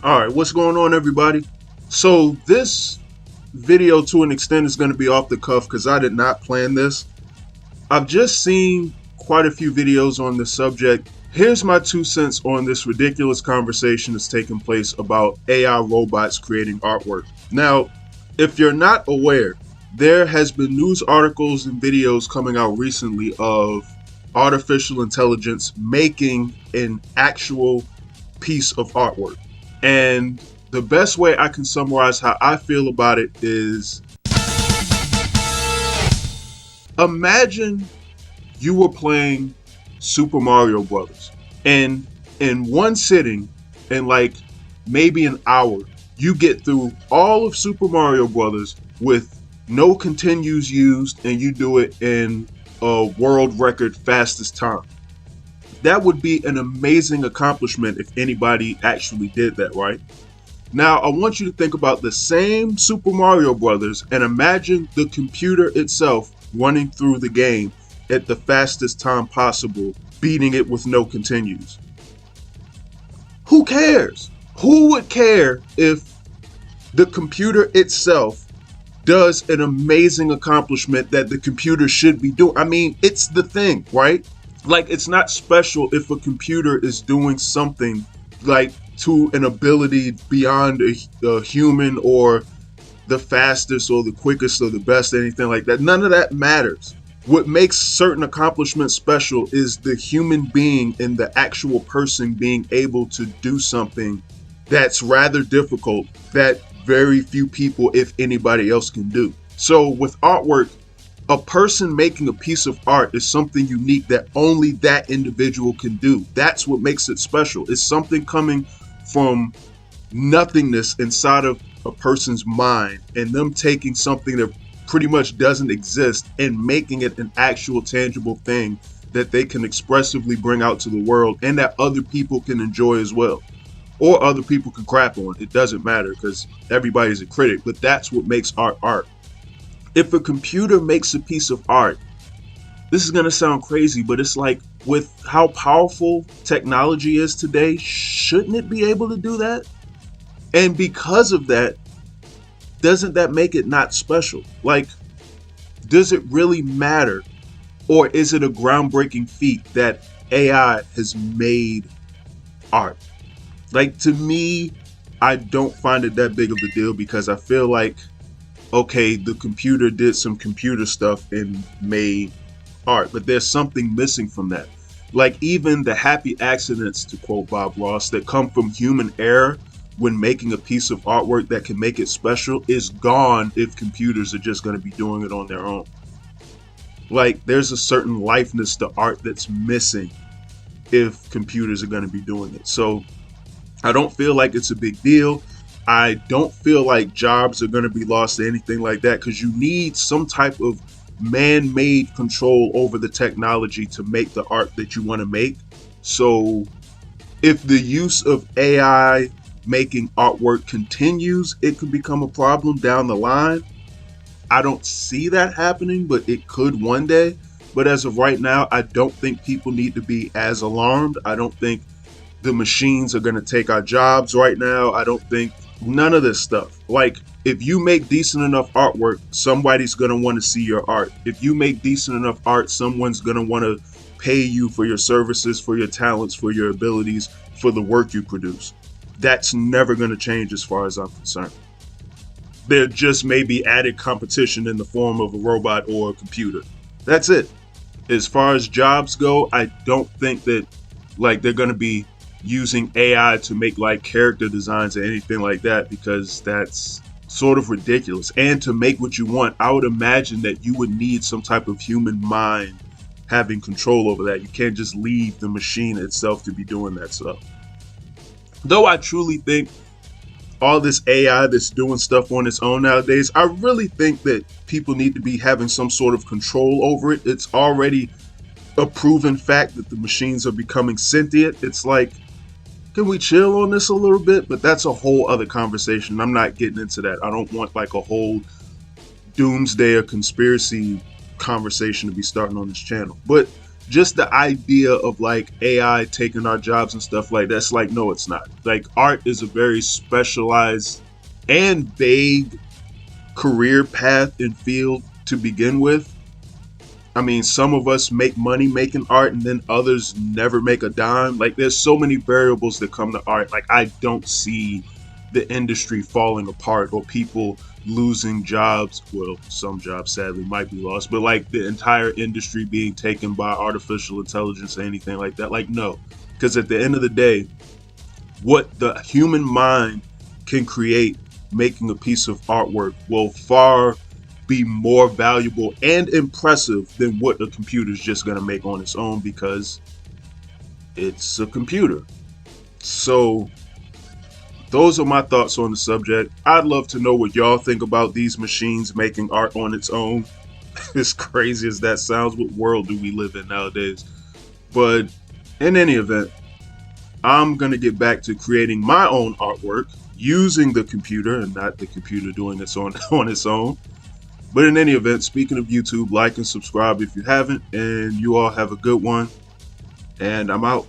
All right, what's going on, everybody? So this video, to an extent, is going to be off the cuff because I did not plan this. I've just seen quite a few videos on this subject. Here's my 2 cents on this ridiculous conversation that's taking place about AI robots creating artwork. Now, if you're not aware, there has been news articles and videos coming out recently of artificial intelligence making an actual piece of artwork. And the best way I can summarize how I feel about it is, imagine you were playing Super Mario Brothers, and in one sitting, in like maybe an hour, you get through all of Super Mario Brothers with no continues used, and you do it in a world record fastest time. That would be an amazing accomplishment if anybody actually did that, right? Now, I want you to think about the same Super Mario Brothers and imagine the computer itself running through the game at the fastest time possible, beating it with no continues. Who cares? Who would care if the computer itself does an amazing accomplishment that the computer should be doing? I mean, it's the thing, right? Like, it's not special if a computer is doing something like to an ability beyond a human, or the fastest or the quickest or the best, anything like that. None of that matters. What makes certain accomplishments special is the human being and the actual person being able to do something that's rather difficult that very few people, if anybody else, can do. So with artwork, a person making a piece of art is something unique that only that individual can do. That's what makes it special. It's something coming from nothingness inside of a person's mind, and them taking something that pretty much doesn't exist and making it an actual tangible thing that they can expressively bring out to the world and that other people can enjoy as well. Or other people can crap on. It doesn't matter because everybody's a critic, but that's what makes art art. If a computer makes a piece of art, this is going to sound crazy, but it's like, with how powerful technology is today, shouldn't it be able to do that? And because of that, doesn't that make it not special? Like, does it really matter? Or is it a groundbreaking feat that AI has made art? Like, to me, I don't find it that big of a deal, because I feel like, okay, the computer did some computer stuff and made art, but there's something missing from that. Like, even the happy accidents, to quote Bob Ross, that come from human error when making a piece of artwork that can make it special is gone if computers are just going to be doing it on their own. Like, there's a certain liveness to art that's missing if computers are going to be doing it. So I don't feel like it's a big deal. I don't feel like jobs are going to be lost or anything like that, because you need some type of man-made control over the technology to make the art that you want to make. So if the use of AI making artwork continues, it could become a problem down the line. I don't see that happening, but it could one day. But as of right now, I don't think people need to be as alarmed. I don't think the machines are going to take our jobs right now. I don't think none of this stuff. Like, if you make decent enough artwork, somebody's going to want to see your art. If you make decent enough art, someone's going to want to pay you for your services, for your talents, for your abilities, for the work you produce. That's never going to change as far as I'm concerned. There just may be added competition in the form of a robot or a computer. That's it. As far as jobs go, I don't think that, like, they're going to be using AI to make like character designs or anything like that, because that's sort of ridiculous. And to make what you want, I would imagine that you would need some type of human mind having control over that. You can't just leave the machine itself to be doing that stuff. Though I truly think all this AI that's doing stuff on its own nowadays, I really think that people need to be having some sort of control over it. It's already a proven fact that the machines are becoming sentient. It's like, can we chill on this a little bit? But that's a whole other conversation. I'm not getting into that. I don't want like a whole doomsday or conspiracy conversation to be starting on this channel. But just the idea of like AI taking our jobs and stuff like that's like, no, it's not. Like art is a very specialized and vague career path and field to begin with. I mean, some of us make money making art and then others never make a dime. Like there's so many variables that come to art. Like I don't see the industry falling apart or people losing jobs. Well, some jobs sadly might be lost, but like the entire industry being taken by artificial intelligence or anything like that. Like no, because at the end of the day, what the human mind can create making a piece of artwork will far be more valuable and impressive than what the computer's just going to make on its own because it's a computer. So those are my thoughts on the subject. I'd love to know what y'all think about these machines making art on its own. As crazy as that sounds, what world do we live in nowadays? But in any event, I'm going to get back to creating my own artwork using the computer and not the computer doing this on its own. But in any event, speaking of YouTube, like and subscribe if you haven't, and you all have a good one. And I'm out.